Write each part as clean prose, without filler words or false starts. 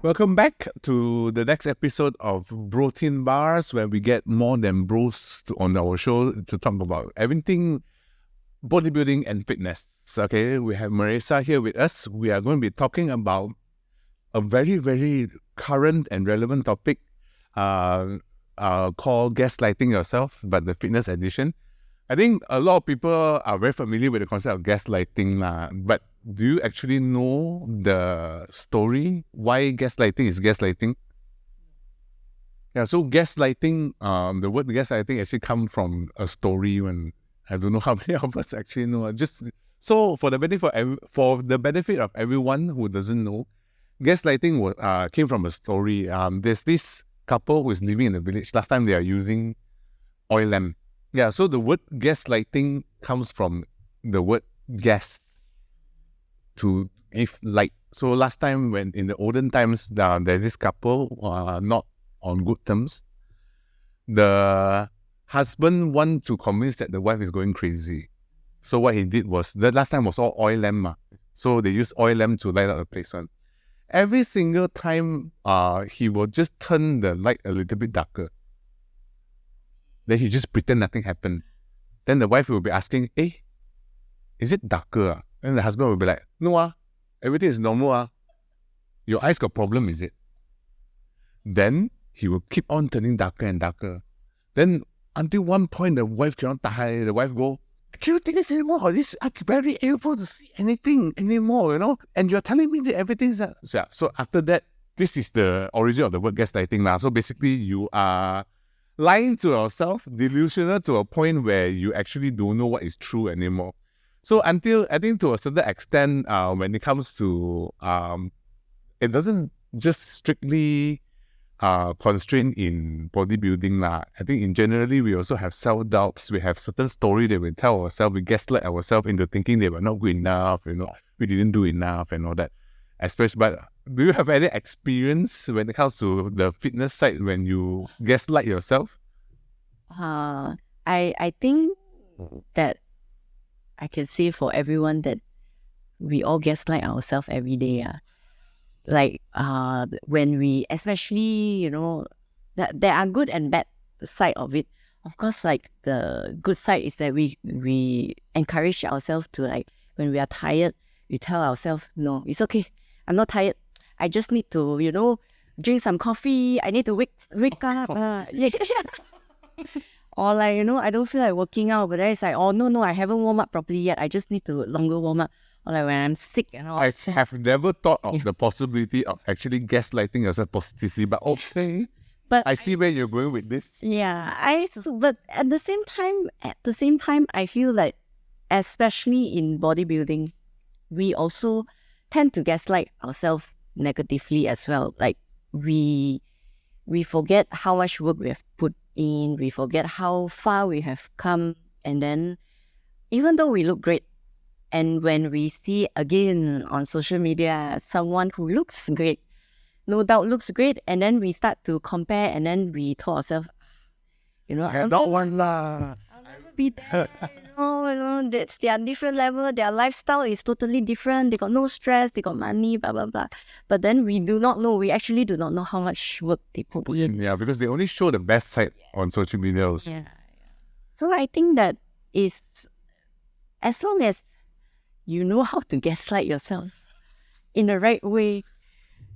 Welcome back to the next episode of Brotein Bars, where we get more than bros on our show to talk about everything bodybuilding and fitness. Okay, we have Marissa here with us. We are going to be talking about a very, very current and relevant topic called gaslighting yourself, but the fitness edition. I think a lot of people are very familiar with the concept of gaslighting, but do you actually know the story why gaslighting is gaslighting? Yeah, so gaslighting, the word gaslighting actually comes from a story when I don't know how many of us actually know. Just so for the benefit of everyone who doesn't know, gaslighting came from a story. There's this couple who is living in the village. Last time they are using oil lamp. Yeah, so the word gaslighting comes from the word gas, to give light. So last time, when in the olden times, there's this couple not on good terms. The husband wants to convince that the wife is going crazy. So what he did was, the last time was all oil lamp. So they use oil lamp to light up the place. Every single time, he will just turn the light a little bit darker. Then he just pretend nothing happened. Then the wife will be asking, "Hey, is it darker?" And the husband will be like, "No, everything is normal. Your eyes got problem, is it?" Then he will keep on turning darker and darker. Then until one point, the wife cannot tahan. The wife go, "I cannot take this anymore. I'm very able to see anything anymore, And you're telling me that everything's..." So after that, this is the origin of the word gaslighting. So basically, you are lying to yourself, delusional to a point where you actually don't know what is true anymore. So until, I think to a certain extent, when it comes to, it doesn't just strictly constrain in bodybuilding. I think in generally, we also have self-doubts. We have certain story that we tell ourselves, we gaslight ourselves into thinking they were not good enough, we didn't do enough and all that. Especially, but do you have any experience when it comes to the fitness side when you gaslight yourself? I think that I can say for everyone that we all gaslight ourselves every day. Like when we, especially, that there are good and bad side of it. Of course, like the good side is that we encourage ourselves to, like, when we are tired, we tell ourselves, "No, it's okay. I'm not tired. I just need to, drink some coffee. I need to wake up." Yeah. Or like, I don't feel like working out, but then it's like, "Oh, no, I haven't warmed up properly yet. I just need to longer warm up." Or like when I'm sick and all. I have never thought of the possibility of actually gaslighting yourself positively, but okay. But I see where you're going with this. Yeah, but at the same time, I feel like, especially in bodybuilding, we also tend to gaslight ourselves negatively as well. Like we forget how much work we have put in, we forget how far we have come, and then even though we look great, and when we see again on social media someone who looks great, no doubt looks great, and then we start to compare, and then we tell ourselves, I'm not one lah. I'll never be there. That's their different level. Their lifestyle is totally different. They got no stress. They got money. Blah blah blah. But then we do not know. We actually do not know how much work they put in. Yeah, because they only show the best side on social media. Yeah. So I think that is, as long as you know how to gaslight yourself in the right way,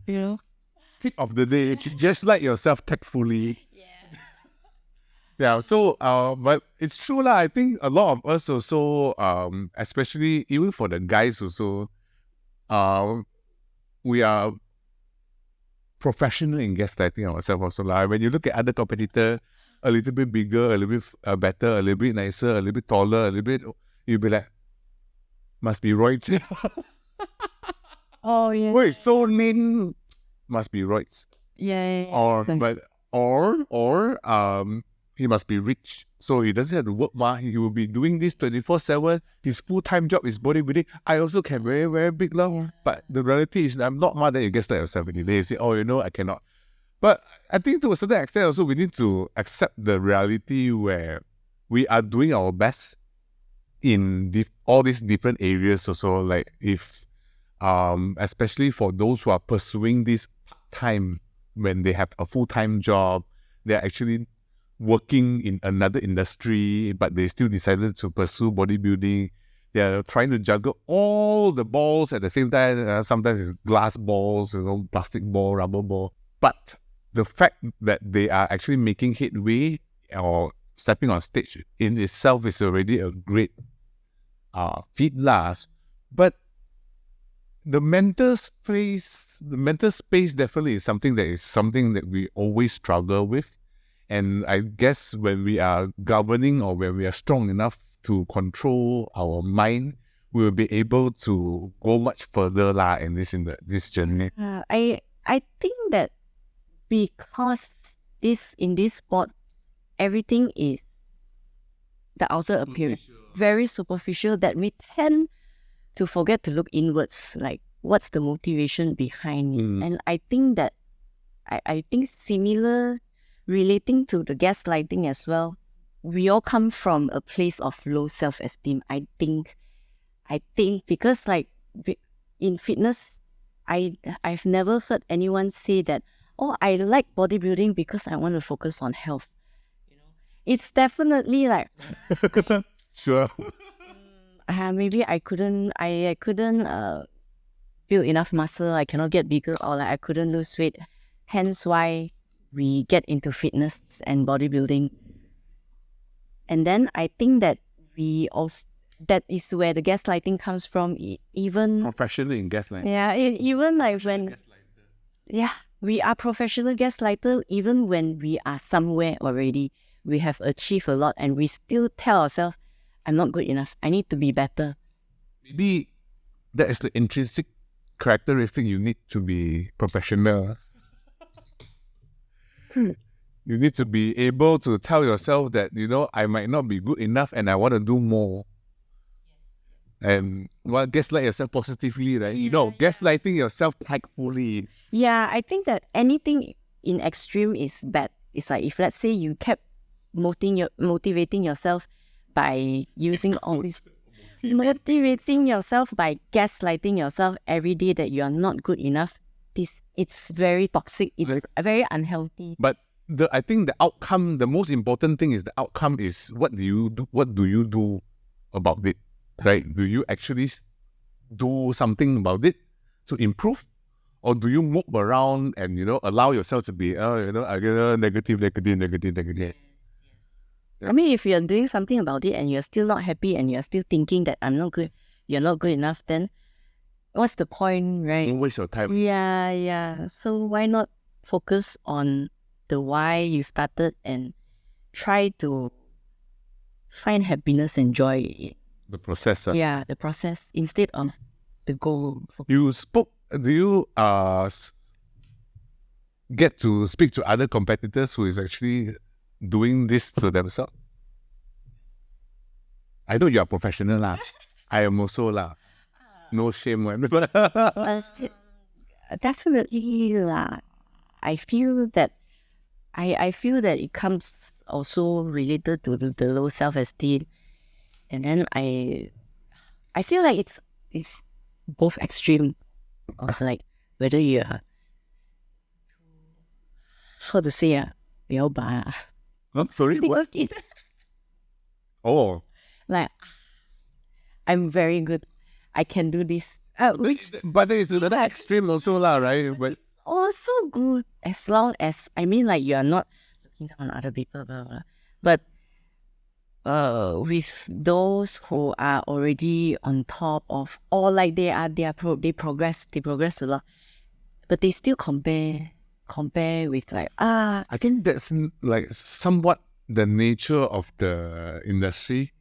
Tip of the day, gaslight yourself tactfully. Yeah, so but it's true lah. I think a lot of us also, especially even for the guys also, we are professional in gaslighting ourselves also lah. When you look at other competitor, a little bit bigger, a little bit better, a little bit nicer, a little bit taller, a little bit, you'll be like, must be roids. Oh yeah. Wait, so mean, must be roids. Yeah. Or he must be rich, so he doesn't have to work. He will be doing this 24/7. His full-time job is bodybuilding. I also can very, very big love. But the reality is, I'm not more than you gaslight yourself in the day. You say, "Oh, I cannot." But I think to a certain extent also, we need to accept the reality where we are doing our best in all these different areas also. Like if, especially for those who are pursuing this time when they have a full-time job. They're actually working in another industry, but they still decided to pursue bodybuilding. They're trying to juggle all the balls at the same time. Sometimes it's glass balls, plastic ball, rubber ball. But the fact that they are actually making headway or stepping on stage in itself is already a great feat last. But the mental space definitely is something that we always struggle with. And I guess when we are governing or when we are strong enough to control our mind, we will be able to go much further in this journey. I think that because in this sport, everything is the outer appearance, very superficial, that we tend to forget to look inwards, like what's the motivation behind it. And I think that I think similar, relating to the gaslighting as well, we all come from a place of low self-esteem. I think because like in fitness, I've never heard anyone say that, oh, I like bodybuilding because I want to focus on health. It's definitely like Sure. maybe I couldn't build enough muscle. I cannot get bigger, or like I couldn't lose weight. Hence why we get into fitness and bodybuilding. And then I think that that is where the gaslighting comes from. Even Professionally in gaslighting. yeah, even like when we are professional gaslighter. Even when we are somewhere already, we have achieved a lot, and we still tell ourselves, I'm not good enough. I need to be better. Maybe that is the intrinsic characteristic you need to be professional. You need to be able to tell yourself that, I might not be good enough and I want to do more. And gaslight yourself positively, right? Gaslighting yourself tactfully. Yeah, I think that anything in extreme is bad. It's like if, let's say, you kept motivating yourself by using all this, motivating yourself by gaslighting yourself every day that you are not good enough. It's very toxic. It's very unhealthy. But I think the outcome, the most important thing is the outcome is what do you do? What do you do about it? Right? Do you actually do something about it to improve? Or do you move around and, allow yourself to be, negative? I mean, if you're doing something about it and you're still not happy and you're still thinking that I'm not good, you're not good enough, then what's the point, right? Don't waste your time. Yeah. So why not focus on the why you started and try to find happiness and joy in The process. the process instead of the goal. Do you get to speak to other competitors who is actually doing this to themselves? I know you are professional lah. I am also lah. No shame. Definitely lah. I feel that it comes also related to the low self-esteem, and then I feel like it's both extreme of like whether you're how to say Sorry, what? Oh. Like, I'm very good. I can do this. But there is another extreme also lah, right? But Also good as long as, like, you are not looking down on other people, blah, blah, blah. But with those who are already on top of, or like they progress a lot, but they still compare with like I think that's like somewhat the nature of the industry.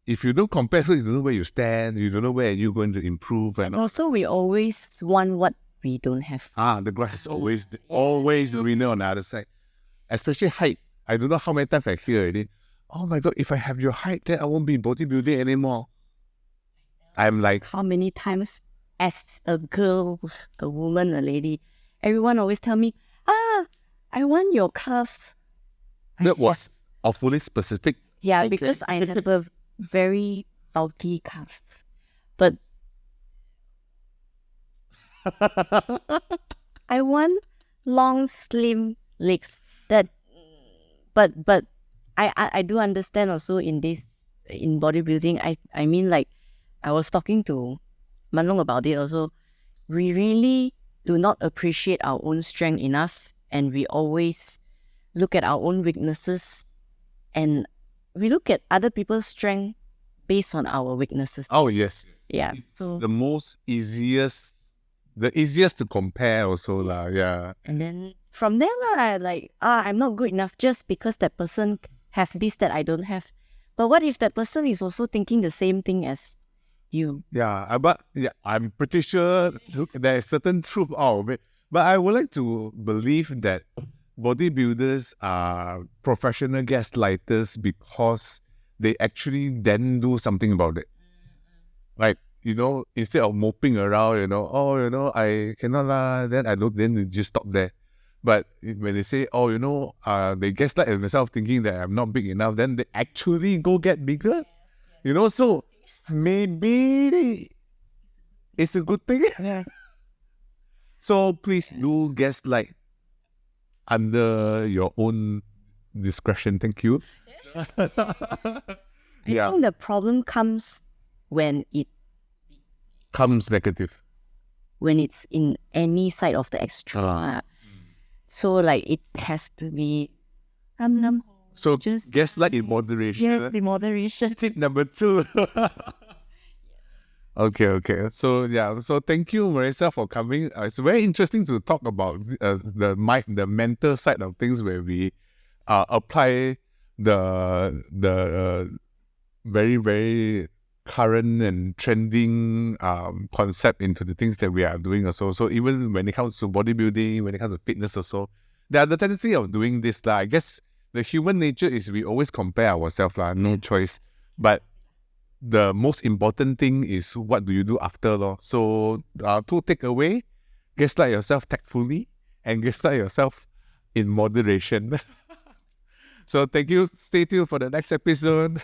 If you don't compare, so you don't know where you stand, you don't know where you're going to improve. And also we always want what we don't have. The grass is always greener on the other side. Especially height. I don't know how many times I hear it. Oh my God, if I have your height, then I won't be bodybuilding anymore. I'm like, how many times as a girl, a woman, a lady, everyone always tell me, I want your calves. That was awfully specific. Yeah, because I have a very bulky calves. But I want long, slim legs. But I do understand also in bodybuilding. I mean, like, I was talking to Manlong about it also. We really do not appreciate our own strength enough, and we always look at our own weaknesses, and we look at other people's strength based on our weaknesses. Oh yes. Yeah. It's So the easiest to compare also lah. Yeah. and then from there I like I'm not good enough just because that person have this that I don't have. But what if that person is also thinking the same thing as you? Yeah, but yeah, I'm pretty sure there is certain truth out of it. But I would like to believe that bodybuilders are professional gaslighters because they actually then do something about it. Like, instead of moping around, I cannot lah, then I don't, then they just stop there. But when they say, they gaslight themselves thinking that I'm not big enough, then they actually go get bigger. So maybe it's a good thing. Yeah. So please do gaslight under your own discretion. Thank you. I think the problem comes when Comes negative. it's in any side of the extreme. So like it has to be So just gaslight in moderation. yes, the moderation. Tip number 2. Okay. So thank you, Marissa, for coming. It's very interesting to talk about the mental side of things where we apply the very, very current and trending concept into the things that we are doing also. So even when it comes to bodybuilding, when it comes to fitness also, there are the tendency of doing this. I guess the human nature is we always compare ourselves, no choice. But the most important thing is what do you do after. So to take away, gaslight yourself tactfully and gaslight yourself in moderation. So thank you. Stay tuned for the next episode.